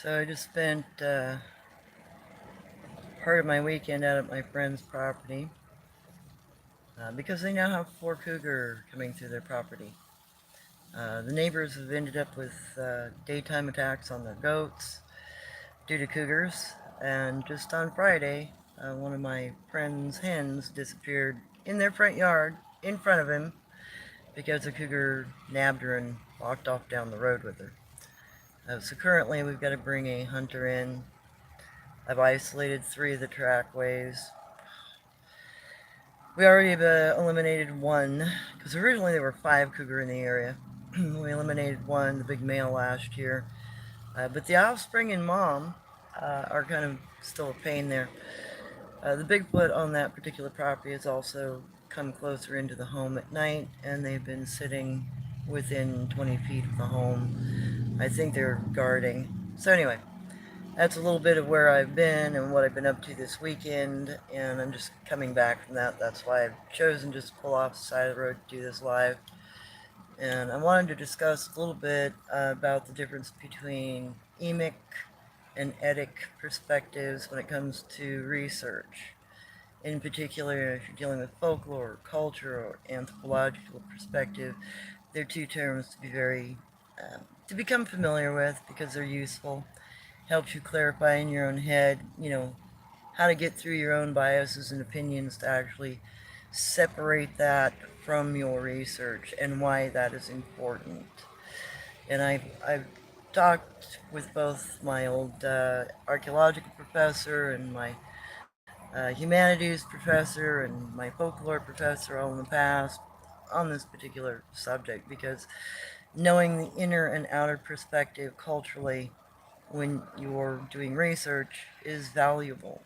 So I just spent part of my weekend out at my friend's property because they now have four cougar coming through their property. The neighbors have ended up with daytime attacks on their goats due to cougars, and just on Friday, one of my friend's hens disappeared in their front yard in front of him because a cougar nabbed her and walked off down the road with her. So currently, we've got to bring a hunter in. I've isolated three of the trackways. We already have eliminated one, because originally there were five cougar in the area. We eliminated one, the big male, last year. But the offspring and mom are kind of still a pain there. The Bigfoot on that particular property has also come closer into the home at night, and they've been sitting within 20 feet of the home. I think they're guarding. So anyway, that's a little bit of where I've been and what I've been up to this weekend, and I'm just coming back from that. That's why I've chosen just to pull off the side of the road to do this live. And I wanted to discuss a little bit about the difference between Emic and Etic perspectives when it comes to research. In particular, if you're dealing with folklore, or culture, or anthropological perspective, they're two terms to be to become familiar with because they're useful. Helps you clarify in your own head, how to get through your own biases and opinions to actually separate that from your research and why that is important. And I've talked with both my old archaeological professor and my humanities professor and my folklore professor all in the past on this particular subject because knowing the inner and outer perspective culturally when you're doing research is valuable.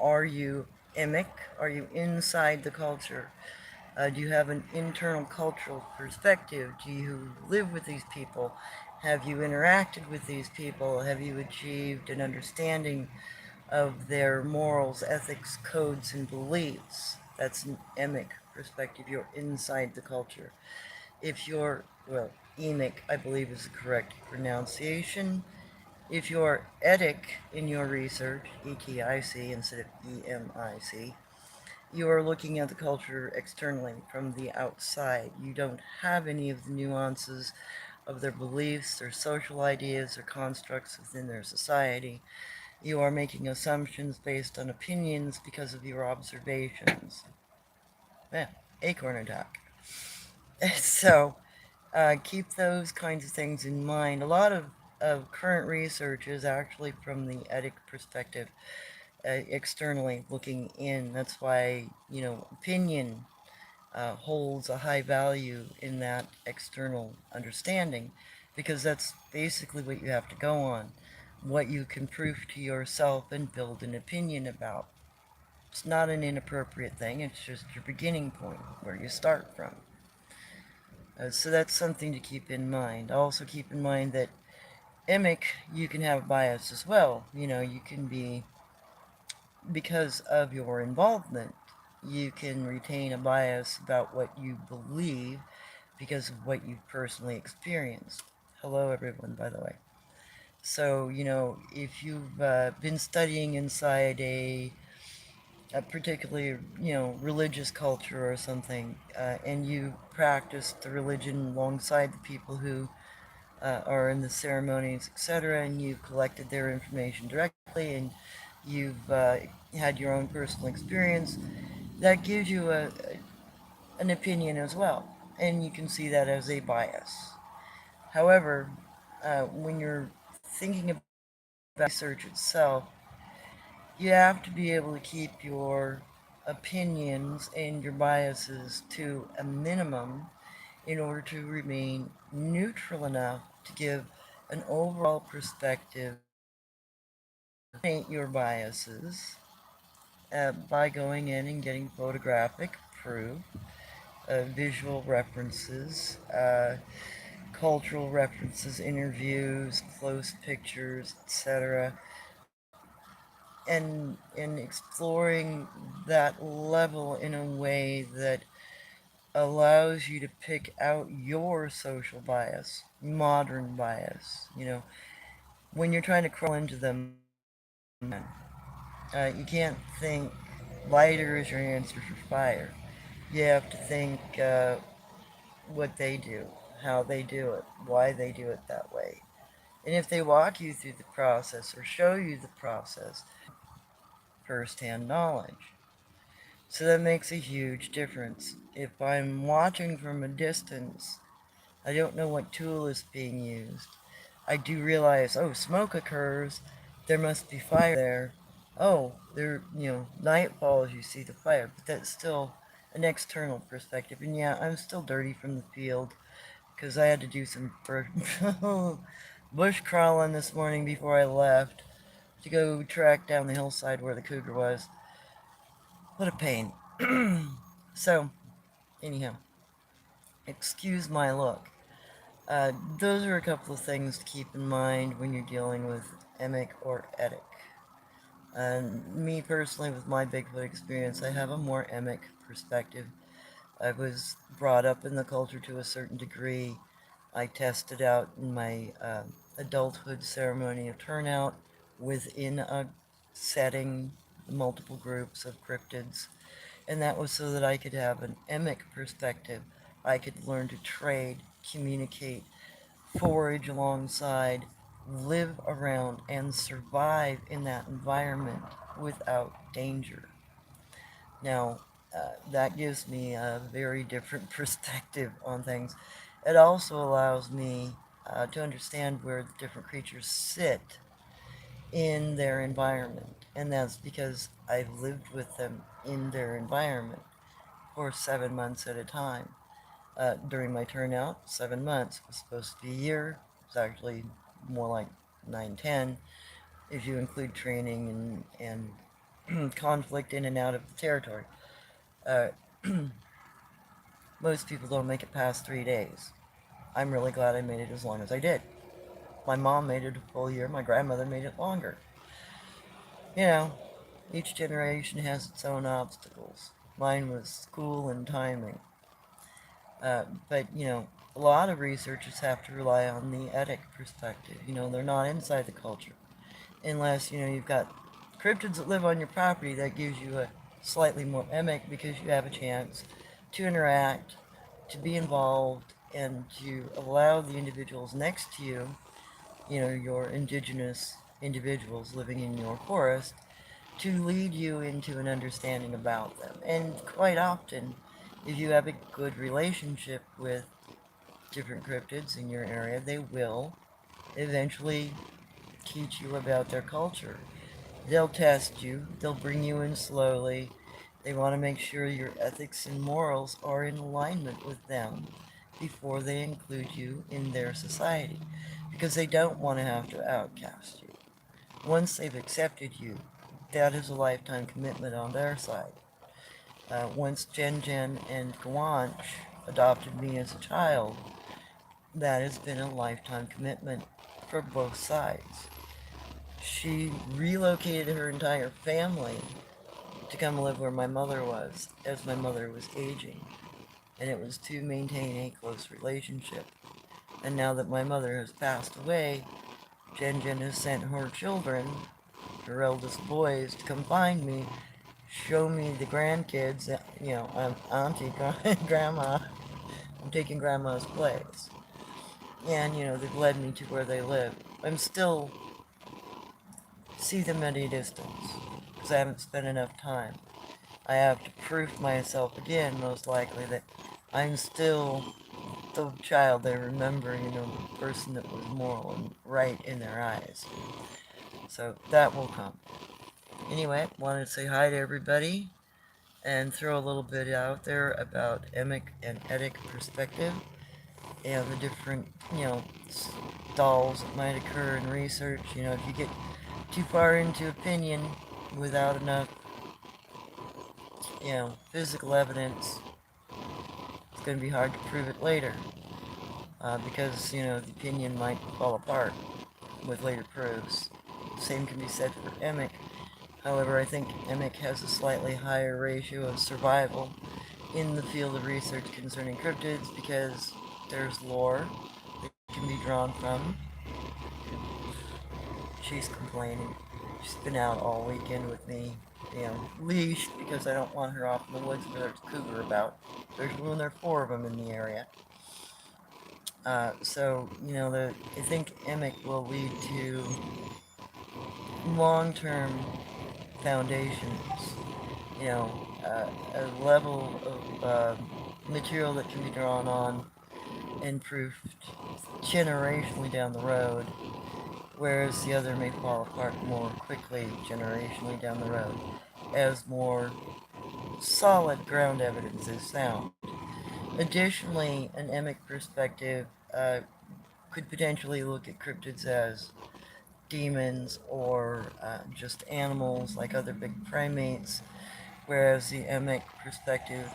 Are you emic? Are you inside the culture? Do you have an internal cultural perspective? Do you live with these people? Have you interacted with these people? Have you achieved an understanding of their morals, ethics, codes, and beliefs? That's an emic perspective. You're inside the culture. If you're, well, emic, I believe is the correct pronunciation. If you're etic in your research, ETIC instead of EMIC, you are looking at the culture externally from the outside. You don't have any of the nuances of their beliefs, their social ideas, or constructs within their society. You are making assumptions based on opinions because of your observations. Yeah, acorn attack. So, keep those kinds of things in mind. A lot of current research is actually from the etic perspective, externally looking in. That's why, opinion holds a high value in that external understanding, because that's basically what you have to go on. What you can prove to yourself and build an opinion about. It's not an inappropriate thing, it's just your beginning point, where you start from. So that's something to keep in mind. Also keep in mind that Emic, you can have bias as well. You can be, because of your involvement, you can retain a bias about what you believe because of what you've personally experienced. Hello, everyone, by the way. So, if you've been studying inside a particularly, religious culture or something, and you practice the religion alongside the people who are in the ceremonies, etc., and you've collected their information directly, and you've had your own personal experience, that gives you an opinion as well, and you can see that as a bias. However, when you're thinking about research itself, you have to be able to keep your opinions and your biases to a minimum in order to remain neutral enough to give an overall perspective, your biases by going in and getting photographic proof, visual references, cultural references, interviews, close pictures, etc., and exploring that level in a way that allows you to pick out your social bias, modern bias. when you're trying to crawl into them, you can't think lighter is your answer for fire. You have to think what they do, how they do it, why they do it that way. And if they walk you through the process or show you the process, firsthand knowledge. So that makes a huge difference. If I'm watching from a distance, I don't know what tool is being used. I do realize, oh, smoke occurs, there must be fire there. Oh, there, night falls, you see the fire, but that's still an external perspective. And yeah, I'm still dirty from the field because I had to do some bush crawling this morning before I left to go track down the hillside where the cougar was. What a pain. So, anyhow, excuse my look. Those are a couple of things to keep in mind when you're dealing with Emic or Etic. And me personally, with my Bigfoot experience, I have a more Emic perspective. I was brought up in the culture to a certain degree. I tested out in my adulthood ceremony of turnout within a setting, multiple groups of cryptids, and that was so that I could have an emic perspective. I could learn to trade, communicate, forage alongside, live around, and survive in that environment without danger. Now, that gives me a very different perspective on things. It also allows me to understand where the different creatures sit in their environment, and that's because I've lived with them in their environment for 7 months at a time. During my turnout, 7 months was supposed to be a year. It's actually more like 9, 10 if you include training and conflict in and out of the territory. Uh, Most people don't make it past 3 days. I'm really glad I made it as long as I did. My mom made it a full year. My grandmother made it longer. You know, each generation has its own obstacles. Mine was school and timing. But a lot of researchers have to rely on the etic perspective. They're not inside the culture. Unless, you've got cryptids that live on your property, that gives you a slightly more emic because you have a chance to interact, to be involved, and to allow the individuals next to you, your indigenous individuals living in your forest, to lead you into an understanding about them. And quite often, if you have a good relationship with different cryptids in your area, they will eventually teach you about their culture. They'll test you, they'll bring you in slowly. They want to make sure your ethics and morals are in alignment with them before they include you in their society, because they don't want to have to outcast you. Once they've accepted you, that is a lifetime commitment on their side. Once Jen Jen and Gwanch adopted me as a child, that has been a lifetime commitment for both sides. She relocated her entire family to come live where my mother was as my mother was aging, and it was to maintain a close relationship. And now that my mother has passed away, Jen Jen has sent her children, her eldest boys, to come find me, show me the grandkids. I'm auntie, grandma. I'm taking grandma's place. And, they've led me to where they live. I'm still see them at a distance because I haven't spent enough time. I have to prove myself again, most likely, that I'm still the child they remember, the person that was moral and right in their eyes. So that will come. Anyway, wanted to say hi to everybody and throw a little bit out there about emic and etic perspective and the different, stalls that might occur in research. If you get too far into opinion without enough, physical evidence, it's going to be hard to prove it later. Because, the opinion might fall apart with later proofs. The same can be said for Emic. However, I think Emic has a slightly higher ratio of survival in the field of research concerning cryptids because there's lore that can be drawn from. she's complaining. She's been out all weekend with me, leashed because I don't want her off in the woods where there's cougar about. There are 4 of them in the area. So, I think Emic will lead to long-term foundations, a level of material that can be drawn on and proofed generationally down the road, whereas the other may fall apart more quickly generationally down the road as more solid ground evidence is found. Additionally, an Emic perspective could potentially look at cryptids as demons or just animals like other big primates, whereas the Emic perspective,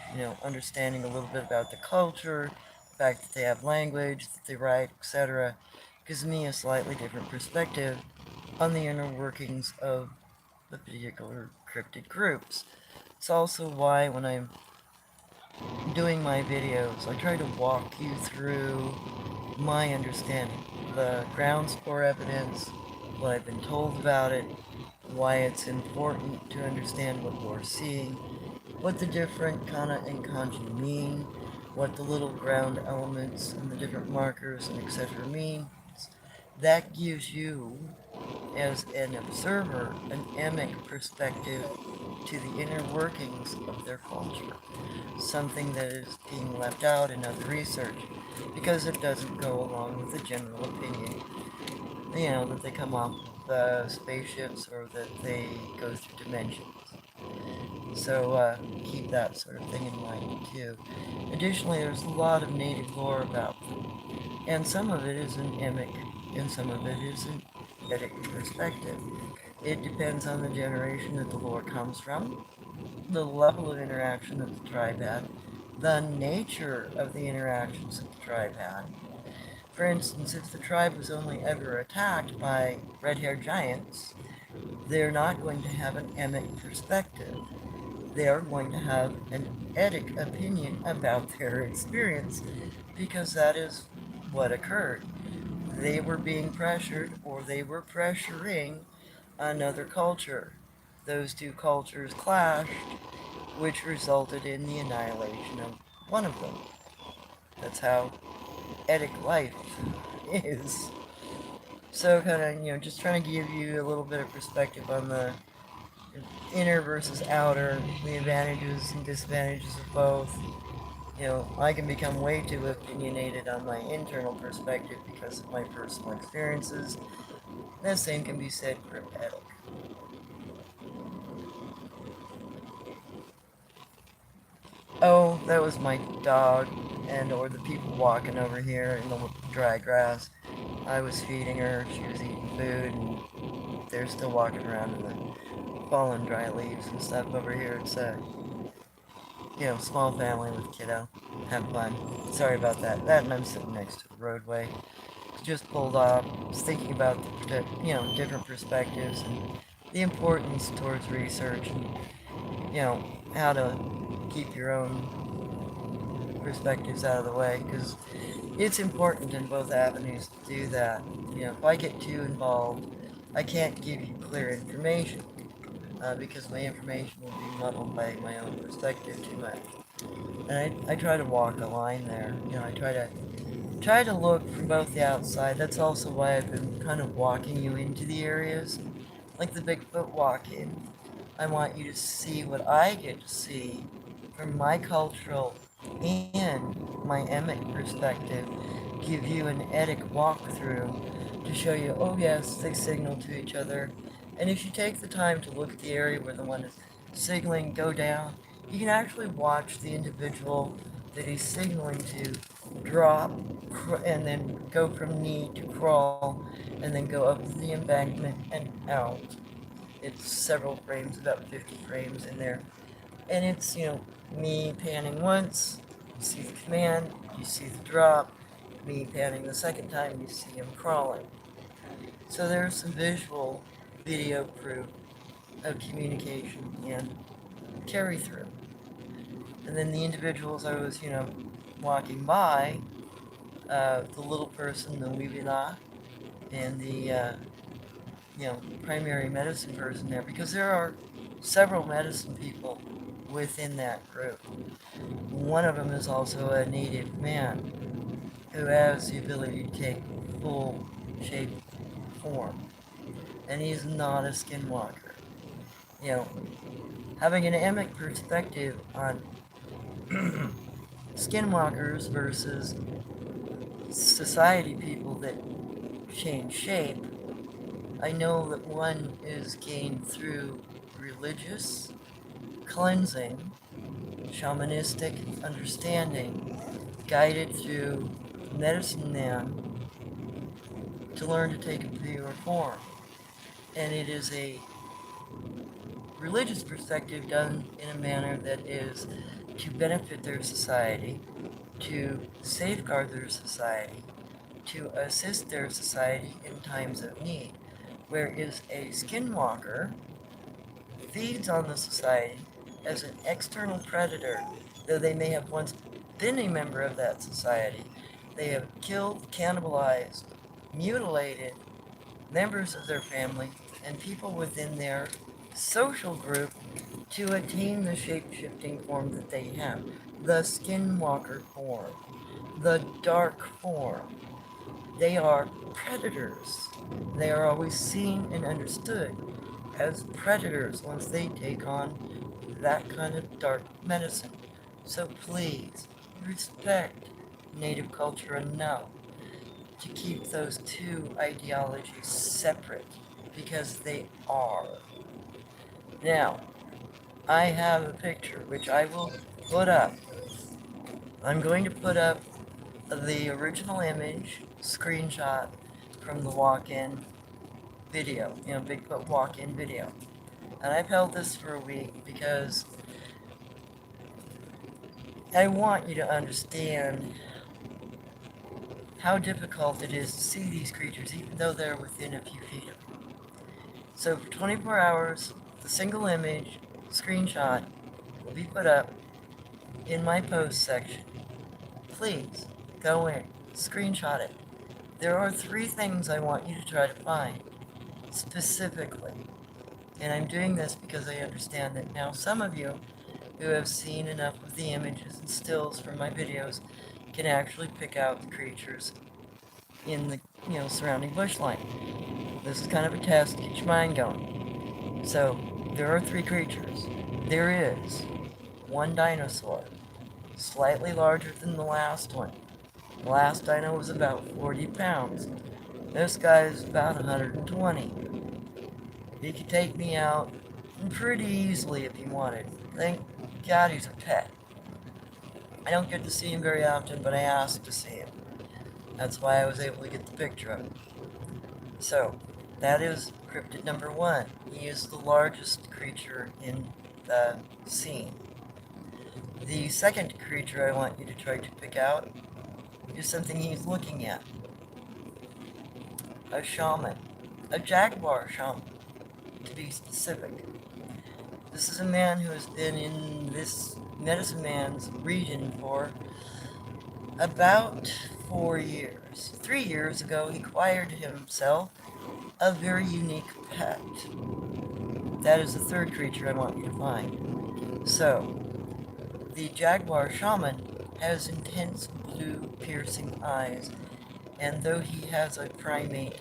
understanding a little bit about the culture, the fact that they have language, that they write, etc., gives me a slightly different perspective on the inner workings of the particular cryptid groups. It's also why when I'm doing my videos, I try to walk you through my understanding, the grounds for evidence, what I've been told about it, why it's important to understand what we're seeing, what the different kana and kanji mean, what the little ground elements and the different markers and etc. mean. That gives you, as an observer, an emic perspective to the inner workings of their culture. Something that is being left out in other research because it doesn't go along with the general opinion, that they come off of spaceships or that they go through dimensions. So keep that sort of thing in mind too. Additionally, there's a lot of native lore about them, and some of it is an emic, and some of it is an etic perspective. It depends on the generation that the lore comes from, the level of interaction that the tribe had, the nature of the interactions that the tribe had. For instance, if the tribe was only ever attacked by red-haired giants, they're not going to have an emic perspective. They are going to have an etic opinion about their experience because that is what occurred. They were being pressured or they were pressuring another culture. Those 2 cultures clashed, which resulted in the annihilation of one of them. That's how etic life is. So kind of, just trying to give you a little bit of perspective on the inner versus outer, the advantages and disadvantages of both. I can become way too opinionated on my internal perspective because of my personal experiences. The same can be said for etic. Oh, that was my dog, or the people walking over here in the dry grass. I was feeding her, she was eating food, and they're still walking around in the fallen dry leaves and stuff over here. It's a, small family with kiddo. Have fun. Sorry about that. That and I'm sitting next to the roadway. Just pulled off. Was thinking about the, different perspectives and the importance towards research and, how to keep your own perspectives out of the way because it's important in both avenues to do that. If I get too involved, I can't give you clear information because my information will be muddled by my own perspective too much. And I try to walk a line there. I try to look from both the outside. That's also why I've been kind of walking you into the areas, like the Bigfoot walk-in. I want you to see what I get to see from my cultural and my emic perspective, give you an etic walkthrough to show you, oh yes, they signal to each other. And if you take the time to look at the area where the one is signaling go down, you can actually watch the individual that he's signaling to drop and then go from knee to crawl and then go up the embankment and out. It's several frames, about 50 frames in there. And it's, me panning once, you see the command, you see the drop, me panning the second time, you see him crawling. So there's some visual video proof of communication and carry through. And then the individuals I was, walking by, the little person, the Wibila, and the primary medicine person there, because there are several medicine people within that group. One of them is also a native man who has the ability to take full shape form, and he's not a skinwalker. You know, having an Emic perspective on skinwalkers versus society people that change shape, I know that one is gained through religious cleansing, shamanistic understanding, guided through medicine man to learn to take a pure form. And it is a religious perspective done in a manner that is to benefit their society, to safeguard their society, to assist their society in times of need. Whereas a skinwalker feeds on the society as an external predator, though they may have once been a member of that society. They have killed, cannibalized, mutilated members of their family and people within their social group to attain the shape-shifting form that they have. The skinwalker form, the dark form. They are predators. They are always seen and understood as predators once they take on that kind of dark medicine. So please, respect native culture enough to keep those two ideologies separate, because they are. Now, I have a picture which I will put up. I'm going to put up the original image screenshot from the walk-in video, Bigfoot walk-in video. And I've held this for a week because I want you to understand how difficult it is to see these creatures, even though they're within a few feet of you. So for 24 hours, the single image screenshot will be put up in my post section. Please go in, screenshot it. There are 3 things I want you to try to find specifically. And I'm doing this because I understand that now some of you who have seen enough of the images and stills from my videos can actually pick out the creatures in the surrounding bushline. This is kind of a test to get your mind going. So there are 3 creatures. There is one dinosaur, slightly larger than the last one. The last dino was about 40 pounds. This guy is about 120. He could take me out pretty easily if he wanted. Thank God he's a pet. I don't get to see him very often, but I asked to see him. That's why I was able to get the picture of him. So, that is cryptid number 1. He is the largest creature in the scene. The second creature I want you to try to pick out is something he's looking at. A shaman. A jaguar shaman, to be specific. This is a man who has been in this medicine man's region for about 4 years. 3 years ago, he acquired himself a very unique pet. That is the third creature I want you to find. So, the jaguar shaman has intense blue piercing eyes, and though he has a primate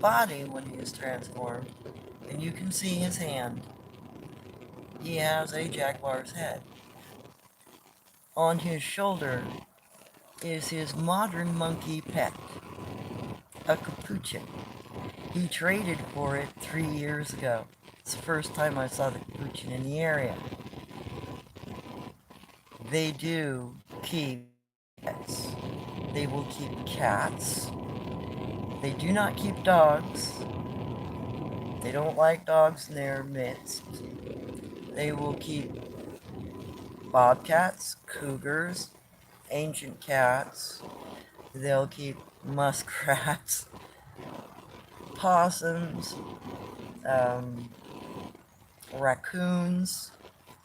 body when he is transformed, and you can see his hand, he has a jaguar's head. On his shoulder is his modern monkey pet, a capuchin. He traded for it 3 years ago. It's the first time I saw the capuchin in the area. They do keep pets. They will keep cats. They do not keep dogs. They don't like dogs in their midst. They will keep bobcats, cougars, ancient cats. They'll keep muskrats, possums, raccoons,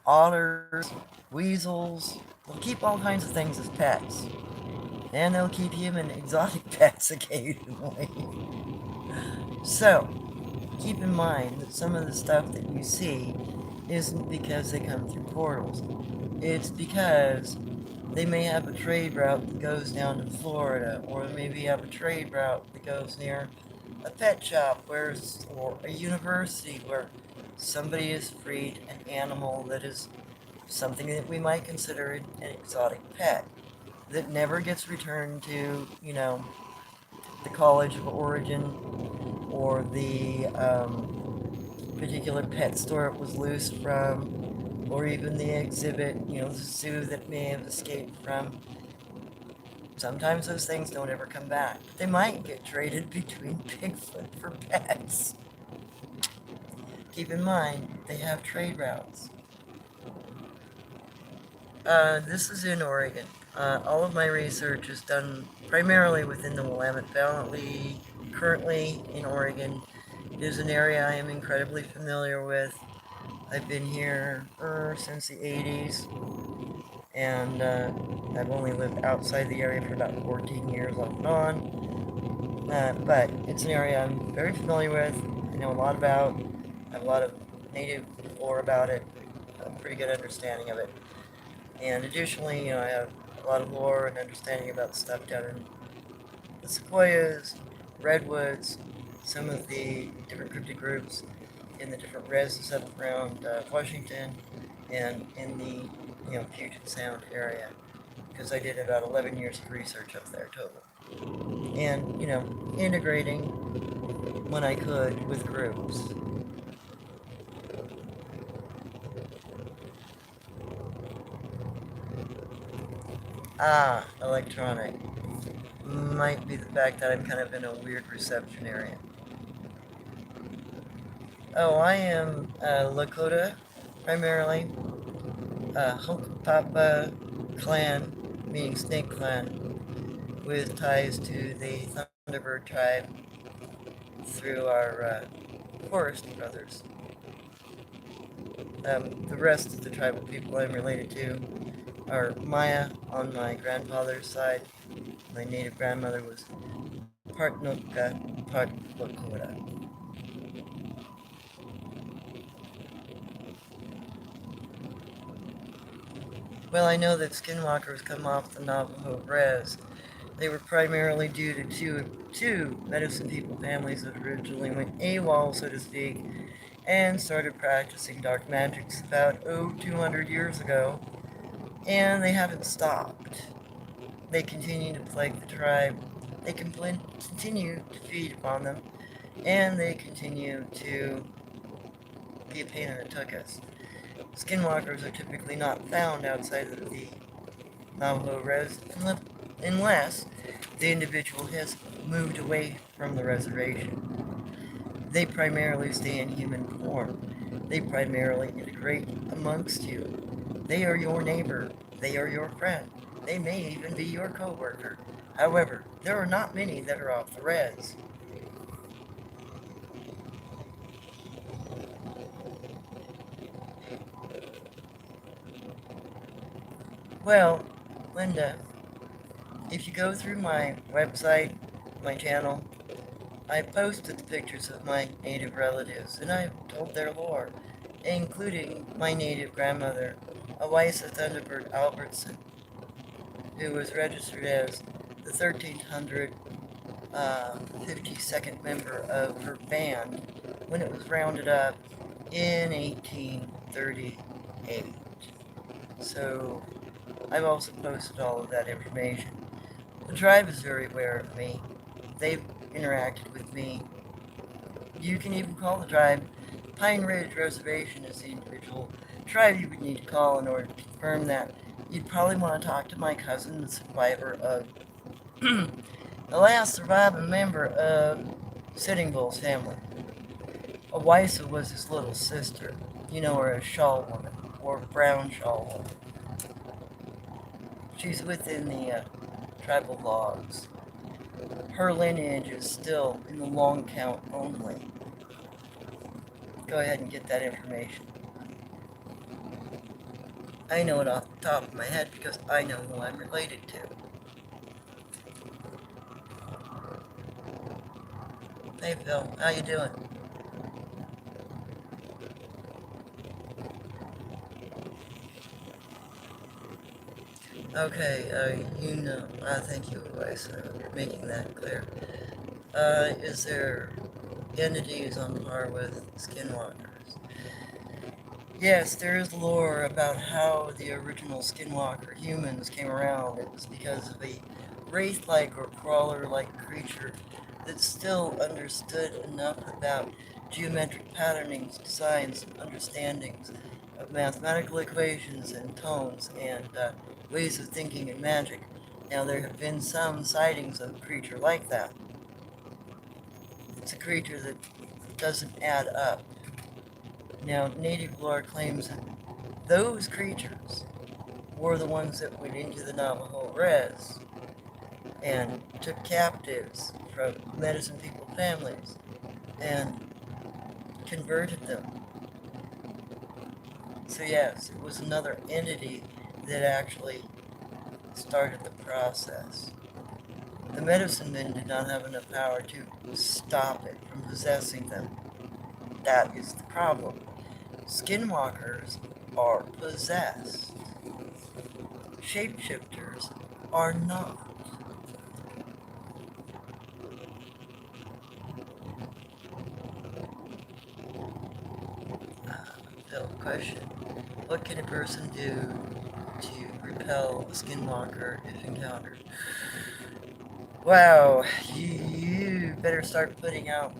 otters, weasels. They'll keep all kinds of things as pets. And they'll keep human exotic pets occasionally. So, keep in mind that some of the stuff that you see isn't because they come through portals. It's because they may have a trade route that goes down to Florida, or maybe have a trade route that goes near a pet shop or a university where somebody has freed an animal that is something that we might consider an exotic pet that never gets returned to, the college of origin or the particular pet store it was loosed from, or even the exhibit, the zoo that may have escaped from. Sometimes those things don't ever come back. But they might get traded between Bigfoot for pets. Keep in mind, they have trade routes. This is in Oregon. All of my research is done primarily within the Willamette Valley, currently in Oregon. It is an area I am incredibly familiar with. I've been here since the 80s, and I've only lived outside the area for about 14 years off and on. But it's an area I'm very familiar with. I know a lot about. I have a lot of native lore about it. A pretty good understanding of it. And additionally, I have a lot of lore and understanding about stuff down in the sequoias, redwoods, some of the different cryptid groups in the different reses up around Washington and in the Puget Sound area, because I did about 11 years of research up there total. And, integrating when I could with groups. Electronic. Might be the fact that I'm kind of in a weird reception area. Oh, I am Lakota, primarily. Hunkpapa clan, meaning Snake Clan, with ties to the Thunderbird tribe through our forest brothers. The rest of the tribal people I'm related to are Maya on my grandfather's side. My native grandmother was part Nootka, part Lakota. Well, I know that Skinwalkers come off the Navajo res. They were primarily due to two medicine people families that originally went AWOL, so to speak, and started practicing dark magics about, 200 years ago, and they haven't stopped. They continue to plague the tribe, they continue to feed upon them, and they continue to be a pain in the tuchus. Skinwalkers are typically not found outside of the Navajo res unless the individual has moved away from the reservation. They primarily stay in human form. They primarily integrate amongst you. They are your neighbor. They are your friend. They may even be your co-worker. However, there are not many that are off the res. Well, Linda, if you go through my website, my channel, I posted the pictures of my native relatives, and I've told their lore, including my native grandmother, Eliza Thunderbird Albertson, who was registered as the 1352nd member of her band when it was rounded up in 1838. So I've also posted all of that information. The tribe is very aware of me. They've interacted with me. You can even call the tribe. Pine Ridge Reservation is the individual tribe you would need to call in order to confirm that. You'd probably want to talk to my cousin, the survivor of the last surviving member of Sitting Bull's family. Awisa was his little sister, or a shawl woman, or brown shawl woman. She's within the tribal logs. Her lineage is still in the long count only. Go ahead and get that information. I know it off the top of my head because I know who I'm related to. Hey Phil, how you doing? Okay, thank you, Weiss, for making that clear. Is there entities on par with Skinwalkers? Yes, there is lore about how the original Skinwalker humans came around. It was because of a wraith-like or crawler-like creature that still understood enough about geometric patternings, designs, and understandings of mathematical equations and tones and ways of thinking and magic. Now, there have been some sightings of a creature like that. It's a creature that doesn't add up. Now, native lore claims that those creatures were the ones that went into the Navajo res and took captives from medicine people families and converted them. So yes, it was another entity that actually started the process. The medicine men did not have enough power to stop it from possessing them. That is the problem. Skinwalkers are possessed. Shapeshifters are not. So, question. What can a person do to repel a skinwalker if encountered? Wow, you better start putting out.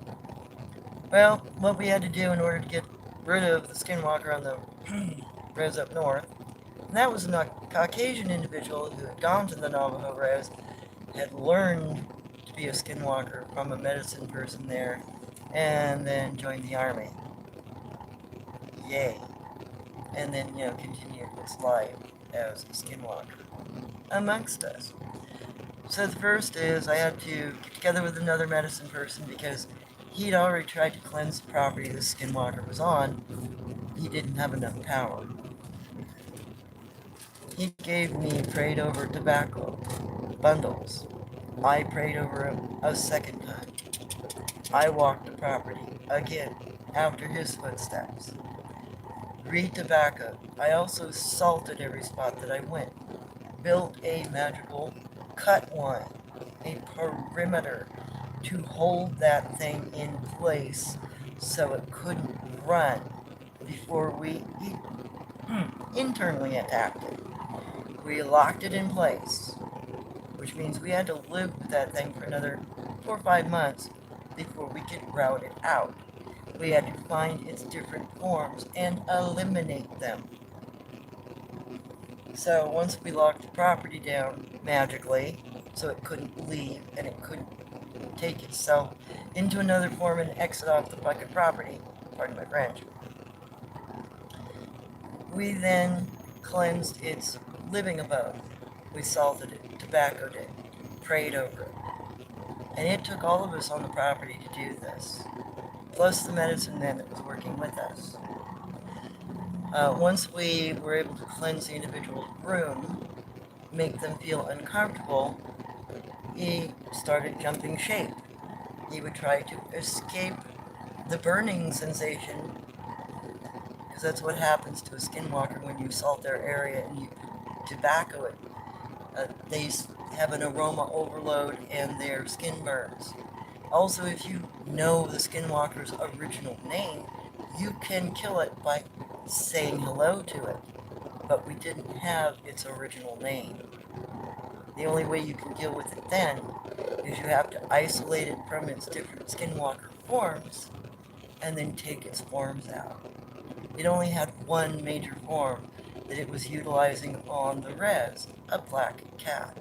Well, what we had to do in order to get rid of the skinwalker on the res up north, and that was a Caucasian individual who had gone to the Navajo res, had learned to be a skinwalker from a medicine person there, and then joined the army. Yay. And then, continued his life as a skinwalker amongst us. So the first is I had to get together with another medicine person because he'd already tried to cleanse the property the skinwalker was on. He didn't have enough power. He gave me prayed over tobacco bundles. I prayed over him a second time. I walked the property again after his footsteps. Read tobacco. I also salted every spot that I went. Built a magical cut one, a perimeter to hold that thing in place so it couldn't run before we internally attacked it. We locked it in place, which means we had to live with that thing for another 4 or 5 months before we could rout it out. We had to find its different forms and eliminate them. So once we locked the property down magically, so it couldn't leave and it couldn't take itself into another form and exit off the fucking property, pardon my French, we then cleansed its living abode. We salted it, tobaccoed it, prayed over it. And it took all of us on the property to do this, plus the medicine man that was working with us. Once we were able to cleanse the individual's room, make them feel uncomfortable, he started jumping shape. He would try to escape the burning sensation, because that's what happens to a skinwalker when you salt their area and you tobacco it. They have an aroma overload and their skin burns. Also, if you know the skinwalker's original name, you can kill it by saying hello to it. But we didn't have its original name. The only way you can deal with it then is you have to isolate it from its different skinwalker forms and then take its forms out. It only had one major form that it was utilizing on the res, a black cat.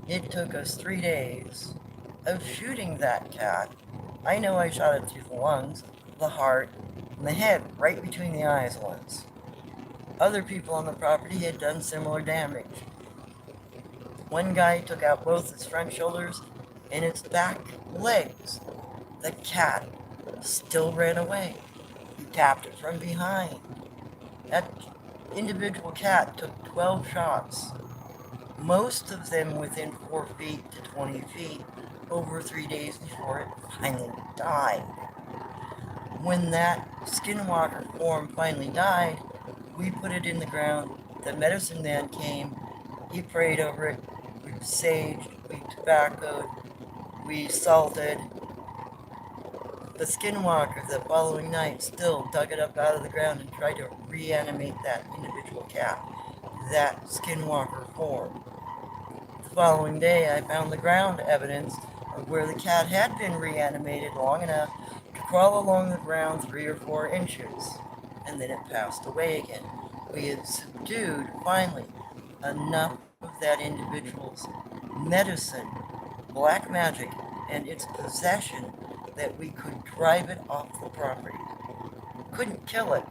It took us 3 days of shooting that cat. I know I shot it through the lungs, the heart, and the head right between the eyes once. Other people on the property had done similar damage. One guy took out both its front shoulders and its back legs. The cat still ran away. He tapped it from behind. That individual cat took 12 shots, most of them within 4 feet to 20 feet, over 3 days before it finally died. When that skinwalker form finally died, we put it in the ground. The medicine man came He prayed over it. We saged, we tobaccoed, we salted. The Skinwalker the following night still dug it up out of the ground and tried to reanimate that individual cat, that Skinwalker form. The following day, I found the ground evidence of where the cat had been reanimated long enough to crawl along the ground 3 or 4 inches, and then it passed away again. We had subdued, finally, enough of that individual's medicine, black magic, and its possession that we could drive it off the property. Couldn't kill it,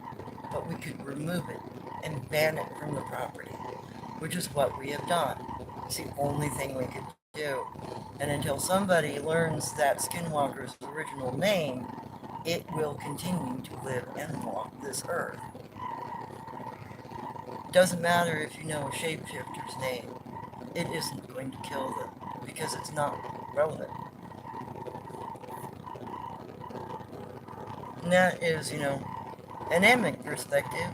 but we could remove it and ban it from the property, which is what we have done. It's the only thing we could do. And until somebody learns that Skinwalker's original name, it will continue to live and walk this earth. It doesn't matter if you know a shapeshifter's name. It isn't going to kill them because it's not relevant. And that is, an Emic perspective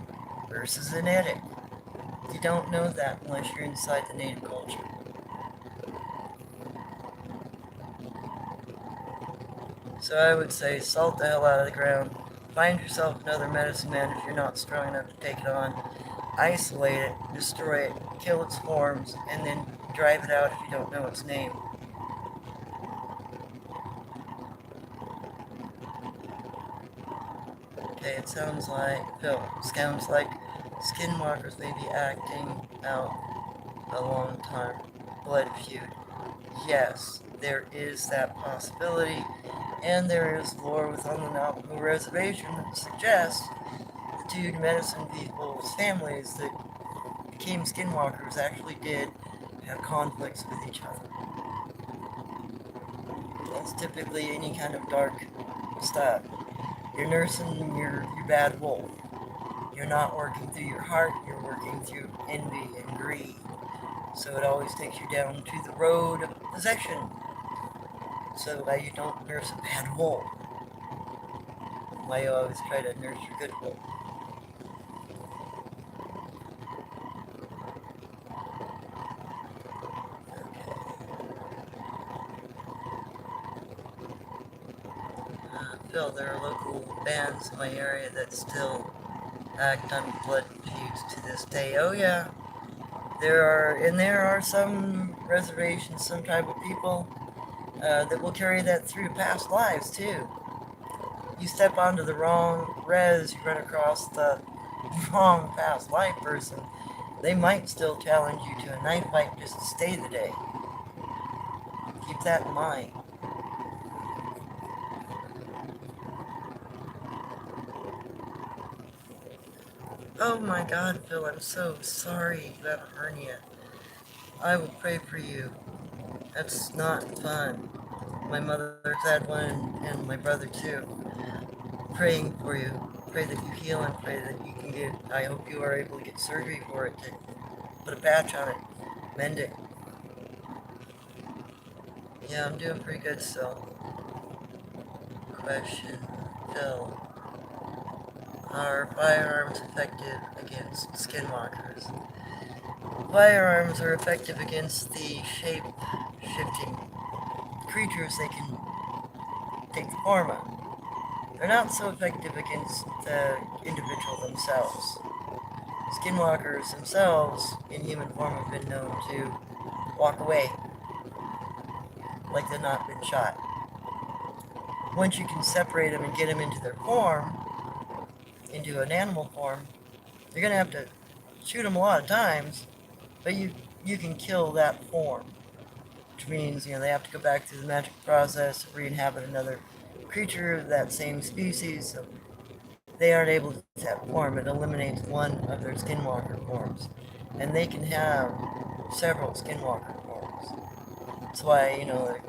versus an Etic. You don't know that unless you're inside the native culture. So I would say salt the hell out of the ground. Find yourself another medicine man if you're not strong enough to take it on. Isolate it, destroy it, kill its forms, and then drive it out if you don't know its name. Okay, it sounds like Skinwalkers may be acting out a long time blood feud. Yes, there is that possibility, and there is lore within the Navajo reservation that suggests the two medicine people's families that became Skinwalkers actually did have conflicts with each other. That's typically any kind of dark stuff. You're nursing your bad wolf. You're not working through your heart, you're working through envy and greed. So it always takes you down to the road of possession, so that you don't nurse a bad wolf. Why you always try to nurse your good wolf. Phil, there are local bands in my area that still act on blood feuds to this day. Oh yeah, there are some reservations, some tribal people that will carry that through past lives too. You step onto the wrong res, you run across the wrong past life person, they might still challenge you to a knife fight just to stay the day. Keep that in mind. Oh my God, Phil, I'm so sorry you have a hernia. I will pray for you. That's not fun. My mother's had one, and my brother too. Praying for you. Pray that you heal and pray that you can I hope you are able to get surgery for it, to put a patch on it, mend it. Yeah, I'm doing pretty good still. Question, Phil. Are firearms effective against skinwalkers? Firearms are effective against the shape-shifting creatures they can take the form of. They're not so effective against the individual themselves. Skinwalkers themselves, in human form, have been known to walk away like they've not been shot. Once you can separate them and get them into their form, into an animal form, you're going to have to shoot them a lot of times, but you can kill that form, which means they have to go back through the magic process to re-inhabit another creature of that same species, so they aren't able to get that form. It eliminates one of their skinwalker forms, and they can have several skinwalker forms. That's why the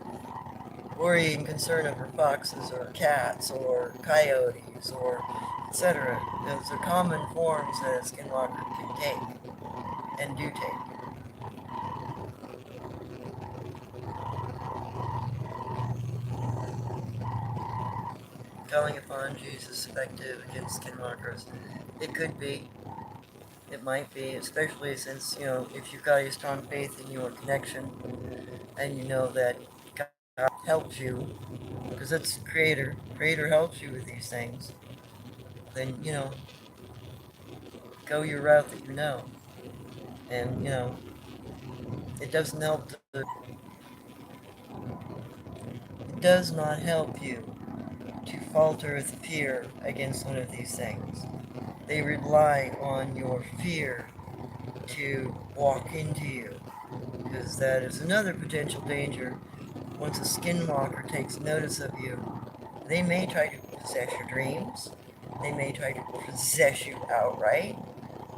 worry and concern over foxes or cats or coyotes or etc. Those are common forms that a skinwalker can take and do take. Calling upon Jesus effective against skinwalkers. It could be. It might be, especially since, if you've got a strong faith in your connection and you know that God helps you, because it's Creator. Creator helps you with these things. Then, go your route that you know. And, it doesn't help to, it does not help you to falter with fear against one of these things. They rely on your fear to walk into you, because that is another potential danger. Once a skinwalker takes notice of you, they may try to possess your dreams. They may try to possess you outright.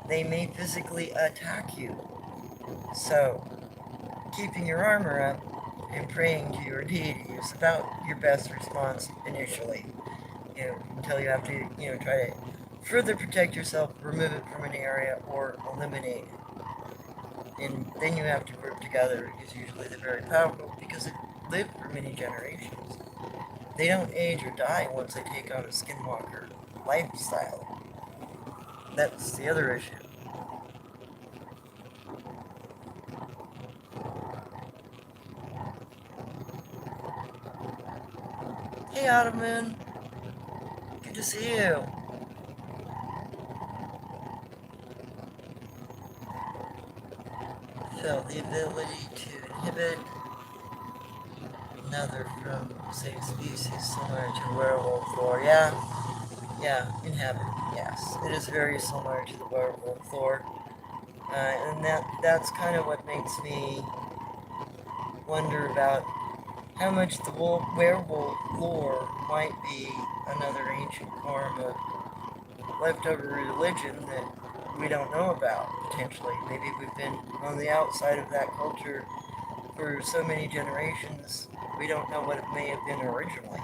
They may physically attack you. So, keeping your armor up and praying to your deity is about your best response initially. Until you have to, try to further protect yourself, remove it from an area, or eliminate it. And then you have to group together, is usually the very powerful, because it lived for many generations. They don't age or die once they take on a skinwalker lifestyle. That's the other issue. Hey, Ottoman. Good to see you. So, the ability to inhibit another from, say, species similar to werewolf lore. Yeah, inhabit. Yes, it is very similar to the werewolf lore. And that's kind of what makes me wonder about how much the werewolf lore might be another ancient form of leftover religion that we don't know about, potentially. Maybe we've been on the outside of that culture for so many generations, we don't know what it may have been originally.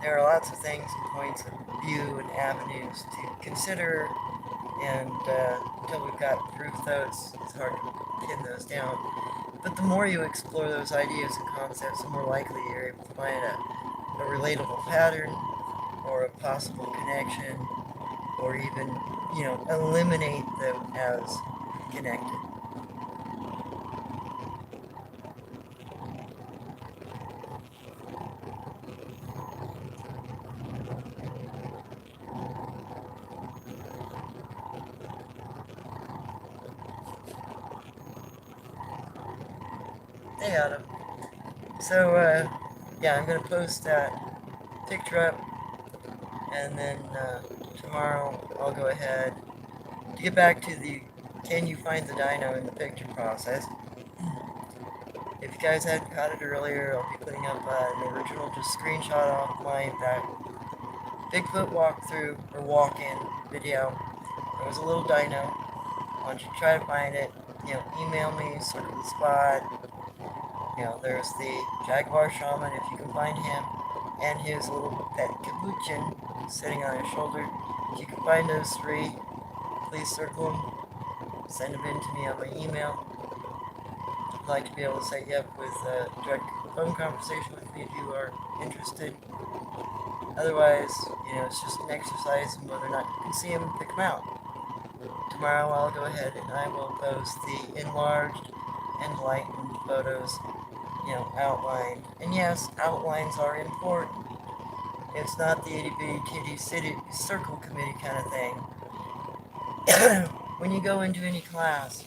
There are lots of things and points of view and avenues to consider, and until we've got proof, though, it's hard to pin those down. But the more you explore those ideas and concepts, the more likely you're able to find a relatable pattern or a possible connection, or even, eliminate them as connected. Hey, Adam. So, yeah, I'm going to post that picture up, and then tomorrow I'll go ahead to get back to the can you find the dino in the picture process. If you guys hadn't caught it earlier, I'll be putting up an original just screenshot off my that Bigfoot walkthrough or walk-in video. There was a little dino. Why don't you try to find it? Email me, circle the spot. There's the Jaguar Shaman, if you can find him, and his little pet capuchin sitting on his shoulder. If you can find those three, please circle them, send them in to me on my email. I'd like to be able to set you up with a direct phone conversation with me if you are interested. Otherwise, it's just an exercise in whether or not you can see them and pick them out. Tomorrow I'll go ahead and I will post the enlarged, enlightened photos, outlined. And yes, outlines are important. It's not the itty bitty titty city circle committee kind of thing. When you go into any class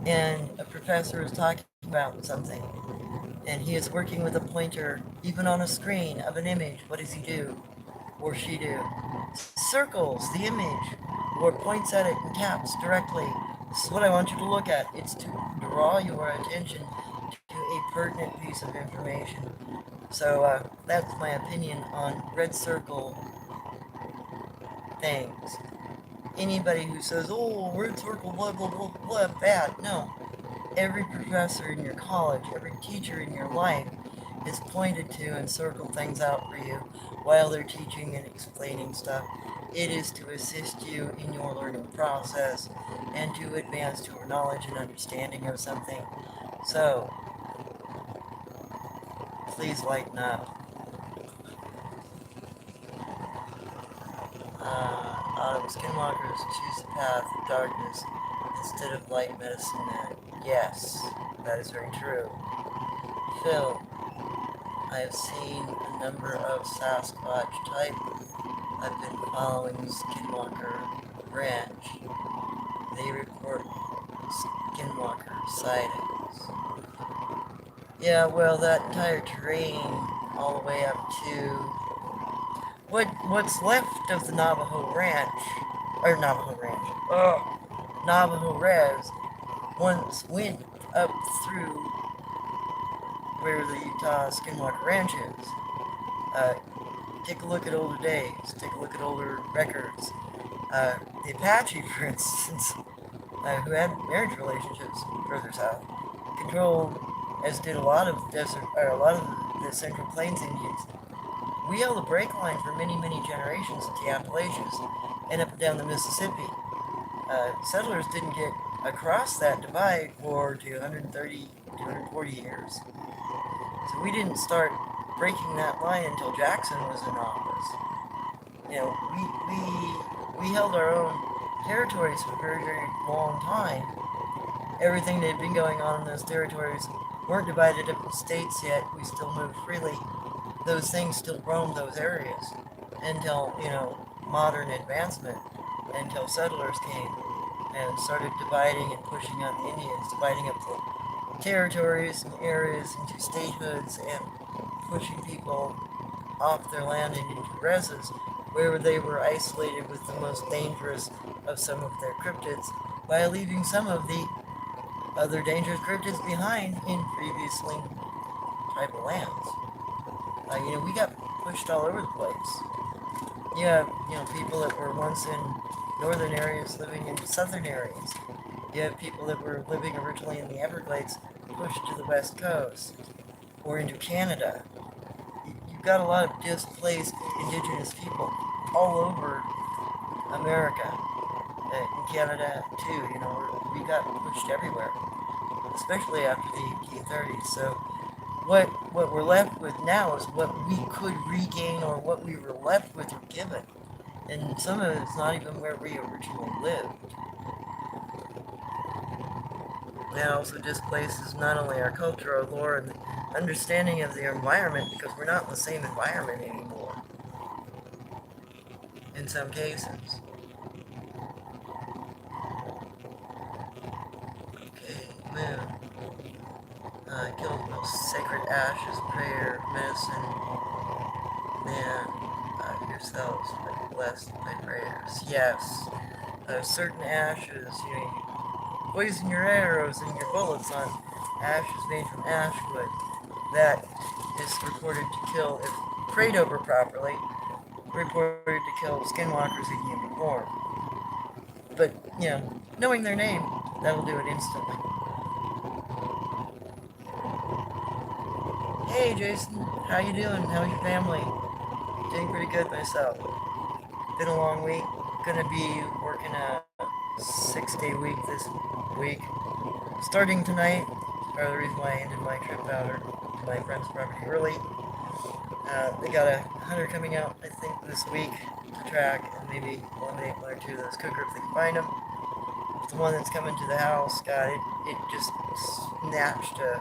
and a professor is talking about something and he is working with a pointer, even on a screen of an image, what does he do? Or she do? Circles the image or points at it and taps directly. This is what I want you to look at. It's to draw your attention to a pertinent piece of information. So that's my opinion on red circle things. Anybody who says, oh, red circle, blah, blah, blah, blah, bad. No. Every professor in your college, every teacher in your life is pointed to and circled things out for you while they're teaching and explaining stuff. It is to assist you in your learning process and to advance your knowledge and understanding of something. So, please lighten up. Skinwalkers choose the path of darkness instead of light medicine men. Yes, that is very true. Phil, I have seen a number of Sasquatch type. I've been following Skinwalker Ranch. They report Skinwalker sightings. Yeah, well, that entire terrain, all the way up to what's left of the Navajo Ranch, or Navajo Ranch, Navajo Res, once went up through where the Utah Skinwalker Ranch is. Take a look at older days, take a look at older records. The Apache, for instance, who had marriage relationships further south, controlled, as did a lot of the Central Plains Indians. We held a break line for many, many generations at the Appalachians and up and down the Mississippi. Settlers didn't get across that divide for 230, 240 years. So we didn't start breaking that line until Jackson was in office. You know, we held our own territories for a very, very long time. Everything that had been going on in those territories weren't divided up in states yet. We still moved freely. Those things still roamed those areas until, modern advancement, until settlers came and started dividing and pushing on the Indians, dividing up the territories and areas into statehoods and pushing people off their land and into reses where they were isolated with the most dangerous of some of their cryptids by leaving some of the other dangerous cryptids behind in previously tribal lands. We got pushed all over the place. You have, people that were once in northern areas living in southern areas. You have people that were living originally in the Everglades pushed to the west coast or into Canada. You've got a lot of displaced indigenous people all over America, in Canada too. We got pushed everywhere, especially after the 1830s. So what we're left with now is what we could regain or what we were left with or given. And some of it's not even where we originally lived. That also displaces not only our culture, our lore, and the understanding of the environment, because we're not in the same environment anymore. In some cases. Okay, moon. Killed the most sacred ashes, prayer, medicine, man, yourselves, but blessed by prayers. Yes, certain ashes, you poison your arrows and your bullets on ashes made from ash wood. That is reported to kill, if prayed over properly, reported to kill skinwalkers in human form. But, knowing their name, that'll do it instantly. Hey Jason, how you doing? How's your family? Doing pretty good myself. Been a long week. Gonna be working a 6-day week this week. Starting tonight. Part of the reason why I ended my trip out to my friend's property early. They got a hunter coming out, I think, this week to track and maybe eliminate one or two of those cougar if they can find them. The one that's coming to the house, God, it just snatched a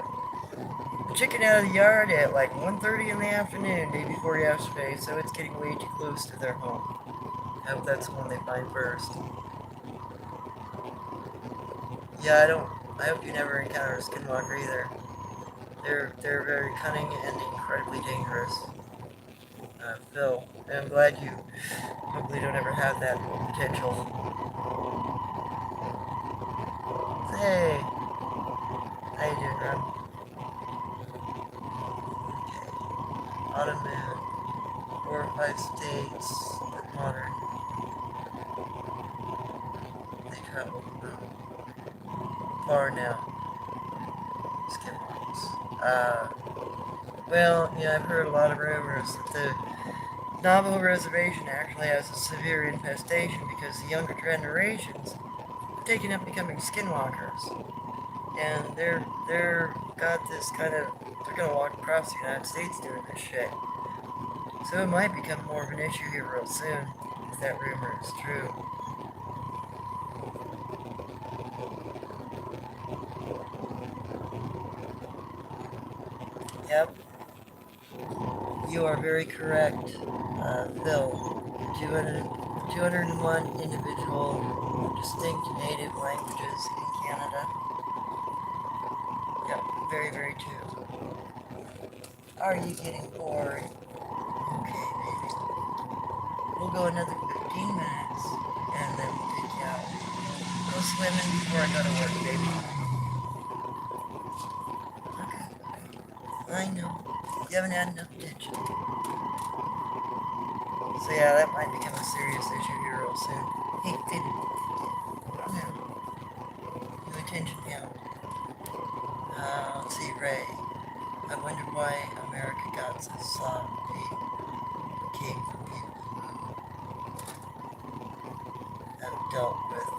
chicken out of the yard at like 1:30 in the afternoon, day before yesterday, so it's getting way too close to their home. I hope that's the one they find first. Yeah, I hope you never encounter a skinwalker either. They're very cunning and incredibly dangerous. Phil, and I'm glad you hopefully don't ever have that potential. Hey, how you doing, Ron? Autumn moon, 4 or 5 states, but modern. They travel far now. Skinwalkers. Well, I've heard a lot of rumors that the Navajo Reservation actually has a severe infestation because the younger generations have taken up becoming skinwalkers. And they're got this kind of, they're gonna walk across the United States doing this shit. So it might become more of an issue here real soon if that rumor is true. Yep, you are very correct, Phil. 201 individual distinct native languages in Canada. Yep, very, very true. Are you getting bored? Okay, baby. We'll go another 15 minutes, and then we'll take you out. Go swimming before I go to work, baby. Okay. I know. You haven't had enough attention. So yeah, that might become a serious issue here real soon. Hey, baby. Now, you attention now. Let's see, Ray. I wonder why America got so soft. Came from people who have dealt with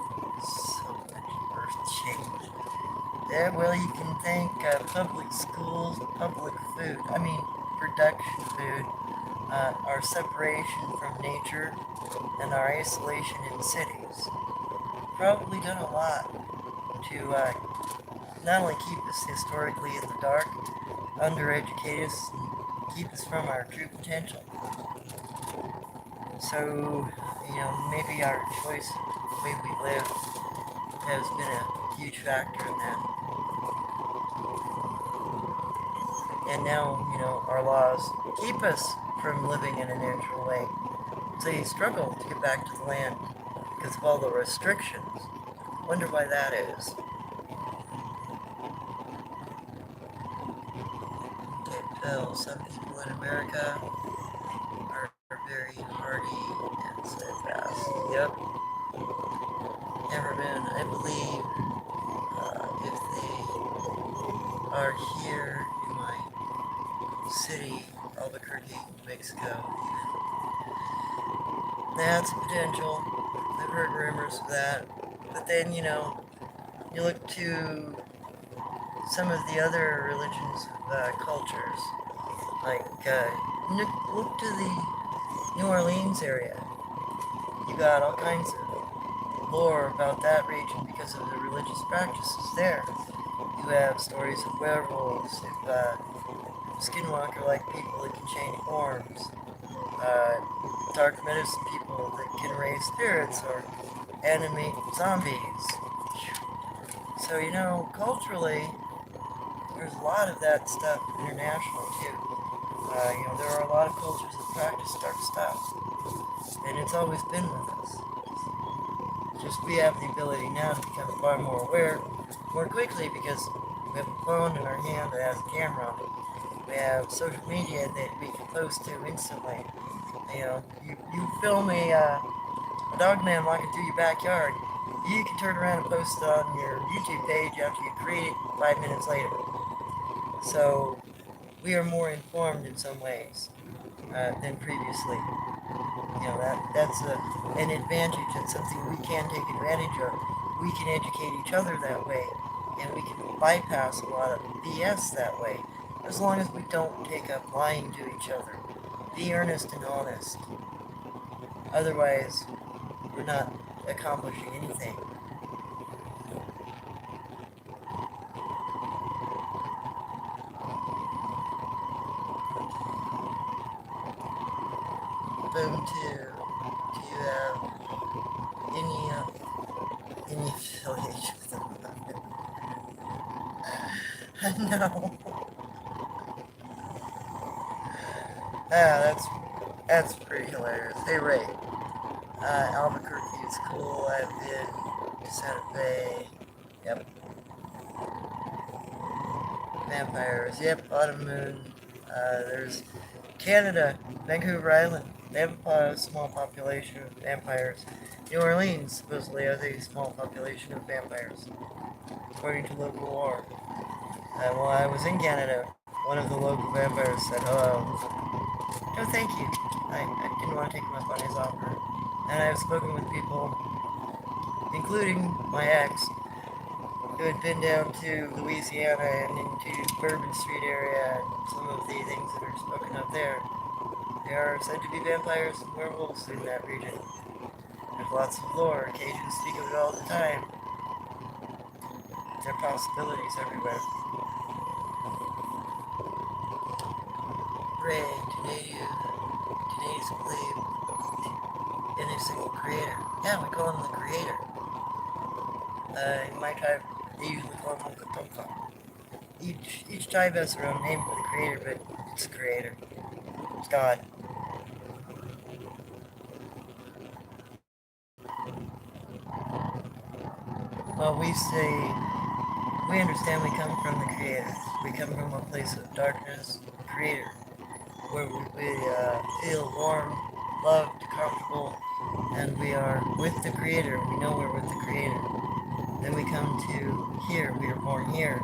so much birth change. Yeah, well, you can thank public schools, public food, production food, our separation from nature, and our isolation in cities. Probably done a lot to not only keep us historically in the dark, undereducate us, and keep us from our true potential. So, maybe our choice, the way we live, has been a huge factor in that. And now, our laws keep us from living in a natural way. So you struggle to get back to the land because of all the restrictions. Wonder why that is. Okay, Phil, some people in America are very hardy and steadfast. Yep. Never been, I believe, if they are here in my city, Albuquerque, Mexico, that's a potential. I've heard rumors of that. But then, you look to some of the other religions of cultures, like, look to the New Orleans area. You got all kinds of lore about that region because of the religious practices there. You have stories of werewolves, of Skinwalker-like people that can change forms, dark medicine people that can raise spirits or animate zombies. So, culturally, there's a lot of that stuff international too. There are a lot of cultures that practice dark stuff, and it's always been with us. Just we have the ability now to become far more aware more quickly because we have a phone in our hand that has a camera on it. We have social media that we can post to instantly. You film a dog man walking through your backyard, you can turn around and post it on your YouTube page after you create it 5 minutes later. So we are more informed in some ways than previously. That's an advantage. That's something we can take advantage of. We can educate each other that way, and we can bypass a lot of BS that way, as long as we don't take up lying to each other. Be earnest and honest. Otherwise, we're not accomplishing anything. Boom 2. Do you have any affiliation with them? No. That's pretty hilarious. Hey Ray, Albuquerque is cool. I've been to Santa Fe. Yep. Vampires. Yep. Autumn Moon. There's Canada, Vancouver Island. They have a small population of vampires. New Orleans supposedly has a small population of vampires, according to local lore. While I was in Canada, one of the local vampires said hello. No, thank you. I didn't want to take my bunnies off her. And I've spoken with people, including my ex, who had been down to Louisiana and into Bourbon Street area and some of the things that are spoken of there. There are said to be vampires and werewolves in that region. lots of lore. Cajuns speak of it all the time. There are possibilities everywhere. Ray, Canadians believe in a single creator. Yeah, we call him the creator. In my tribe, they usually call him Uncle Tonka. Each tribe has their own name for the creator, but it's the creator. It's God. Well, we understand we come from the creator. We come from a place of darkness, the creator, where we feel warm, loved, comfortable, and we are with the creator. We know we're with the creator. Then we come to here. We are born here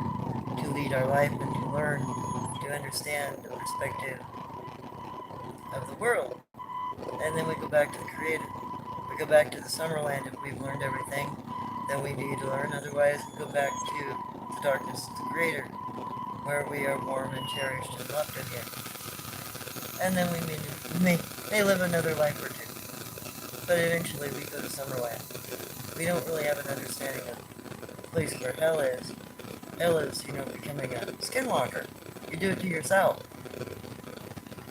to lead our life and to learn, to understand the perspective of the world. And then we go back to the creator. We go back to the Summerland if we've learned everything that we need to learn. Otherwise, we go back to the darkness of the creator, where we are warm and cherished and loved again. And then we may live another life or two. But eventually we go to Summerland. We don't really have an understanding of the place where hell is. Hell is, becoming a skinwalker. You do it to yourself.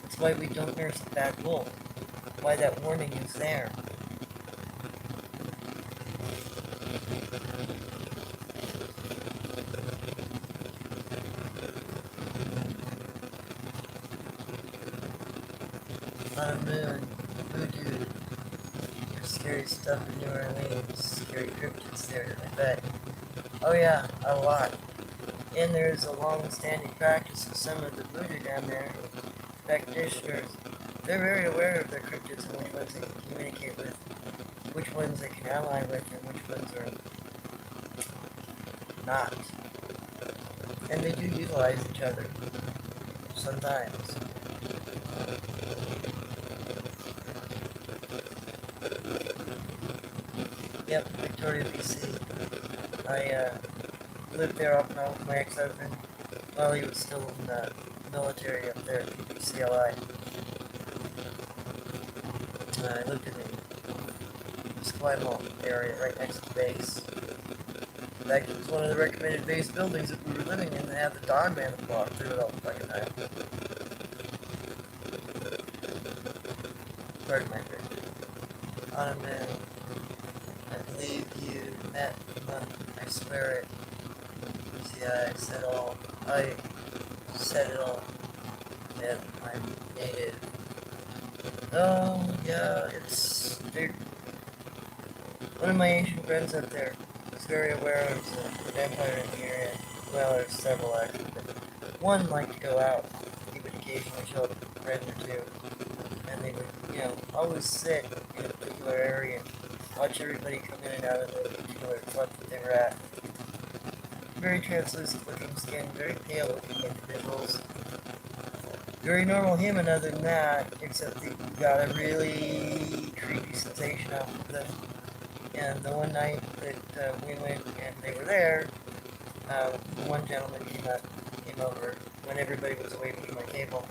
That's why we don't nurse the bad wolf. Why that warning is there. On a moon, voodoo, there's scary stuff in New Orleans, scary cryptids there, I bet. Oh yeah, a lot. And there's a long-standing practice of some of the voodoo down there. Practitioners, they're very aware of their cryptids and which ones they can communicate with, which ones they can ally with, and which ones are not. And they do utilize each other, sometimes. Yep, Victoria, BC. I lived there off and on with my ex-husband while he was still in the military up there at PPCLI. I lived in the Squimalt area right next to the base. In fact, it was one of the recommended base buildings that we were living in. They had the dog man that walked through it all the fucking time. Pardon my friend. On a moon. I believe you met the month. I swear it. See, I said it all. And I'm native. Oh, yeah, it's big. One of my Asian friends up there was very aware of the vampire in the area. Well, there's several actually, but one liked to go out. He would occasionally show up with a friend or two. And they would, always sit in a particular area and watch everybody come in and out of the particular club that they were at. Very translucent looking skin, very pale looking individuals. Very normal human other than that, except that you got a really creepy sensation off of them. And the one night that we went and they were there, one gentleman came over when everybody was away from my table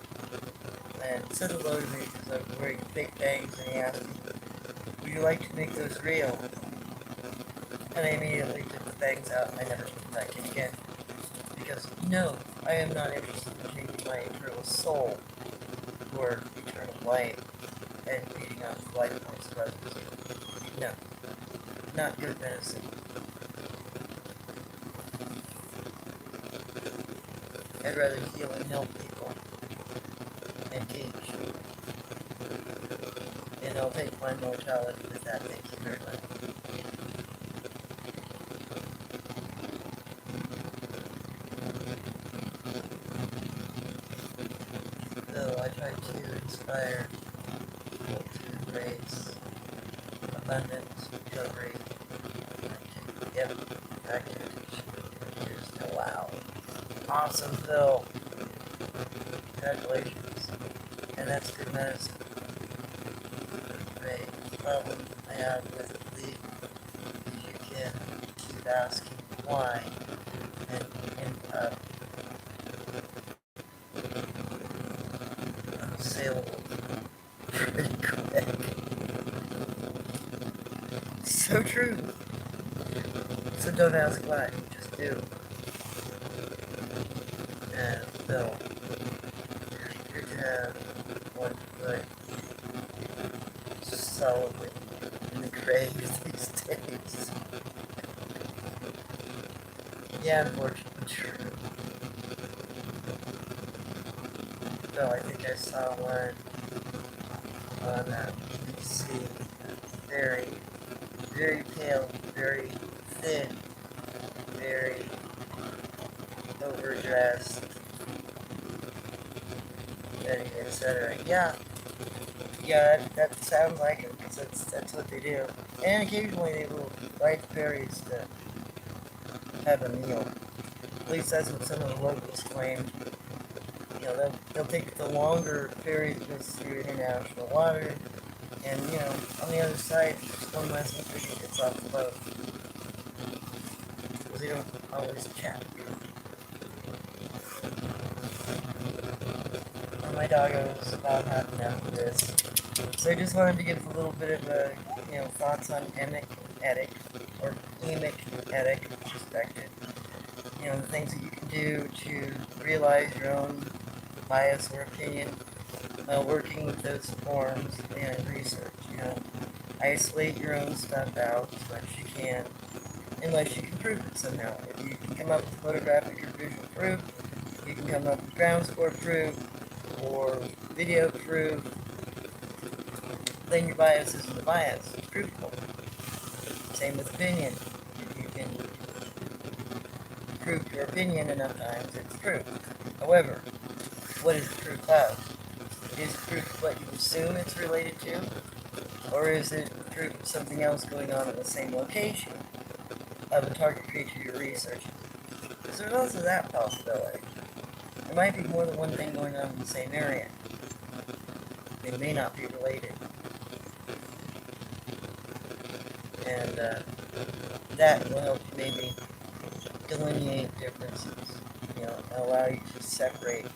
and said hello to me because I was wearing fake bangs, and he asked me, would you like to make those real? And I immediately took the bangs out and I never put them back in again. Because, no, I am not interested in changing my eternal soul for eternal life and feeding off the life force of others. No, not good medicine. I'd rather heal and help people and teach. And I'll take my mortality with that, thank you very much. So I try to inspire people to embrace abundance, recovery, yep, activity. Wow. Awesome, Phil. Congratulations. And that's good medicine. Great. The problem I have with the you can keep asking why and end up unassailable pretty quick. So true. So don't ask why, just do. And Bill, good to have one foot solidly in the grave these days. Yeah, unfortunately true. Bill, I think I saw one on BBC. Very, very pale, very thin, very overdressed, etc. Yeah, that sounds like it, because that's what they do. And occasionally they will ride ferries to have a meal. At least that's what some of the locals claim. You know, they'll take the longer ferry to go through international water, and, you know, on the other side, there's one less fish that gets off the boat. Because they don't always chat. Well, my doggo was about half enough of this. So I just wanted to give a little bit of a, thoughts on Emic, Etic, or Emic, Etic Perspective. You know, the things that you can do to realize your own bias or opinion while working with those forms and research. You know, isolate your own stuff out as much as you can, unless you can prove it somehow. If you can come up with photographic or visual proof, you can come up with ground score proof or video proof, then your bias isn't a bias, it's provable. Same with opinion. If you can prove your opinion enough times, it's proof. However, what is it proof of? Is it proof of what you assume it's related to? Or is it proof of something else going on in the same location of a target creature you're researching? Because there's also that possibility. There might be more than one thing going on in the same area. They may not be related. And that will help you maybe delineate differences, and allow you to separate.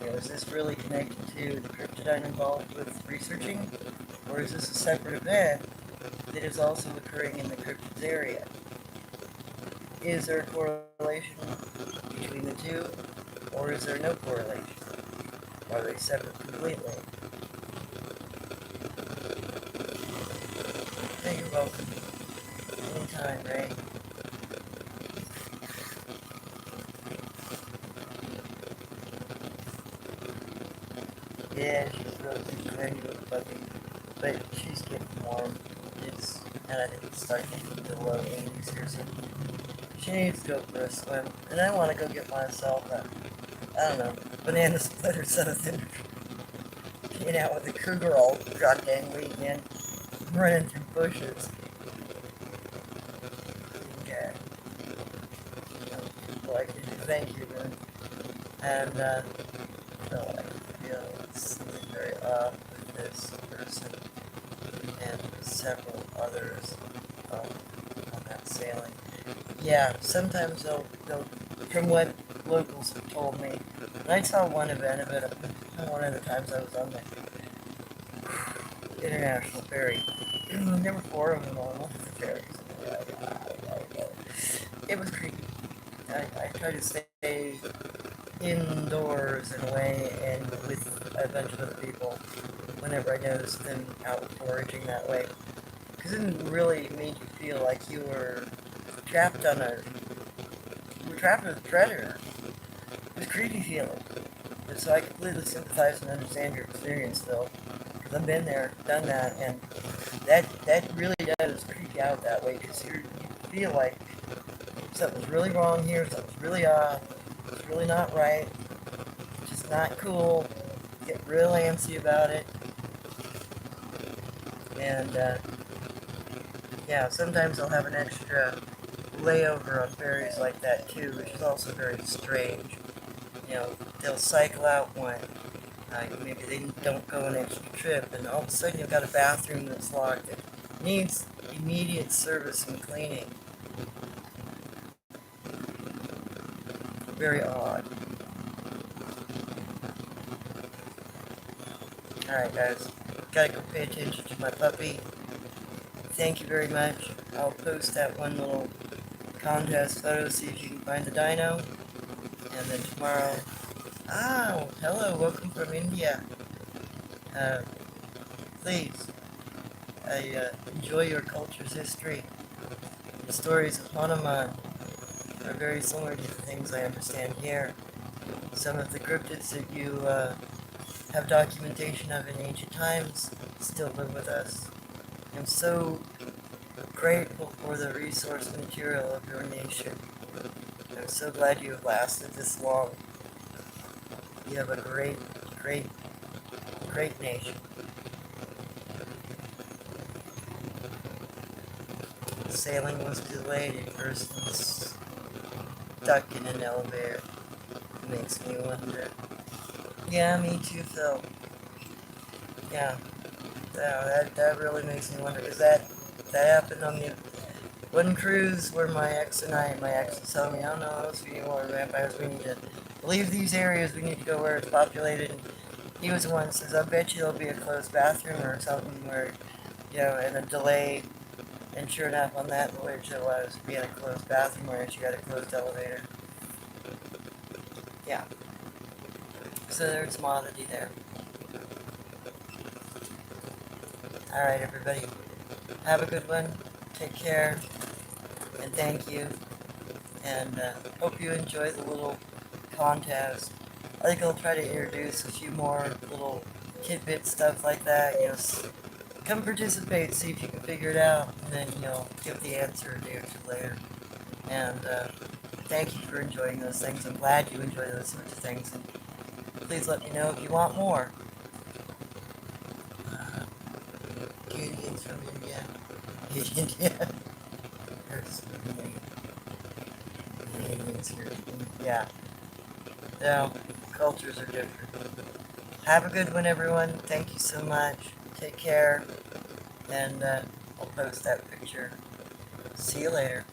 Is this really connected to the cryptid I'm involved with researching? Or is this a separate event that is also occurring in the cryptid's area? Is there a correlation between the two? Or is there no correlation? Are they separate completely? Hey, you're welcome. Anytime, Ray. Yeah, she's really pretty little puppy, but she's getting warm. And I think it's starting to get to the low 80s here, so she needs to go for a swim. And I want to go get myself I don't know, banana split or something. Hanging out with a cougar all goddamn weekend, running through bushes. Okay. Like, thank you, man. And, so I feel something very off with this person and several others on that sailing. Yeah, sometimes they'll, from what locals have told me, and I saw one event of it one of the times I was on the international ferry. There were 4 of them on one of the ferries. It was creepy. I tried to stay indoors in a way and with a bunch of other people whenever I noticed them out foraging that way. Because it didn't really make you feel like you were trapped with a predator. It was creepy feeling. And so I completely sympathize and understand your experience, Phil. Because I've been there, done that, and that really does creep you out that way. Because you feel like something's really wrong here, something's really off, it's really not right, it's just not cool, get real antsy about it. And yeah, sometimes I'll have an extra layover on ferries like that too, which is also very strange. They'll cycle out one, maybe they don't go an extra trip, and all of a sudden you've got a bathroom that's locked that needs immediate service and cleaning. Very odd. Alright guys, gotta go pay attention to my puppy. thank you very much. I'll post that one little contest photo, see if you can find the dino. And then tomorrow, oh, hello, welcome from India. Please, I enjoy your culture's history. The stories of Hanuman are very similar to the things I understand here. Some of the cryptids that you have documentation of in ancient times still live with us. I'm so grateful for the resource material of your nation. I'm so glad you have lasted this long. You have a great, great, great nation. Sailing was delayed. A person's stuck in an elevator. It makes me wonder. Yeah, me too, Phil. Yeah, that really makes me wonder, because that happened on the one cruise where my ex was telling me, oh no, those few more vampires, we need to leave these areas, we need to go where it's populated. And he was the one that says, I bet you there'll be a closed bathroom or something where, and a delay. And sure enough, on that voyage there was, we had a closed bathroom where you got a closed elevator. Yeah. So there's some oddity there. Alright, everybody. Have a good one. Take care. And thank you. And hope you enjoy the little contest. I think I'll try to introduce a few more little tidbit stuff like that. Come participate, see if you can figure it out, and then, give the answer a day or two later. And thank you for enjoying those things. I'm glad you enjoy those sorts of things. And please let me know if you want more. Canadians from India. India. There's so many Canadians here. Yeah. No, cultures are different. Have a good one, everyone. Thank you so much. Take care. And I'll post that picture. See you later.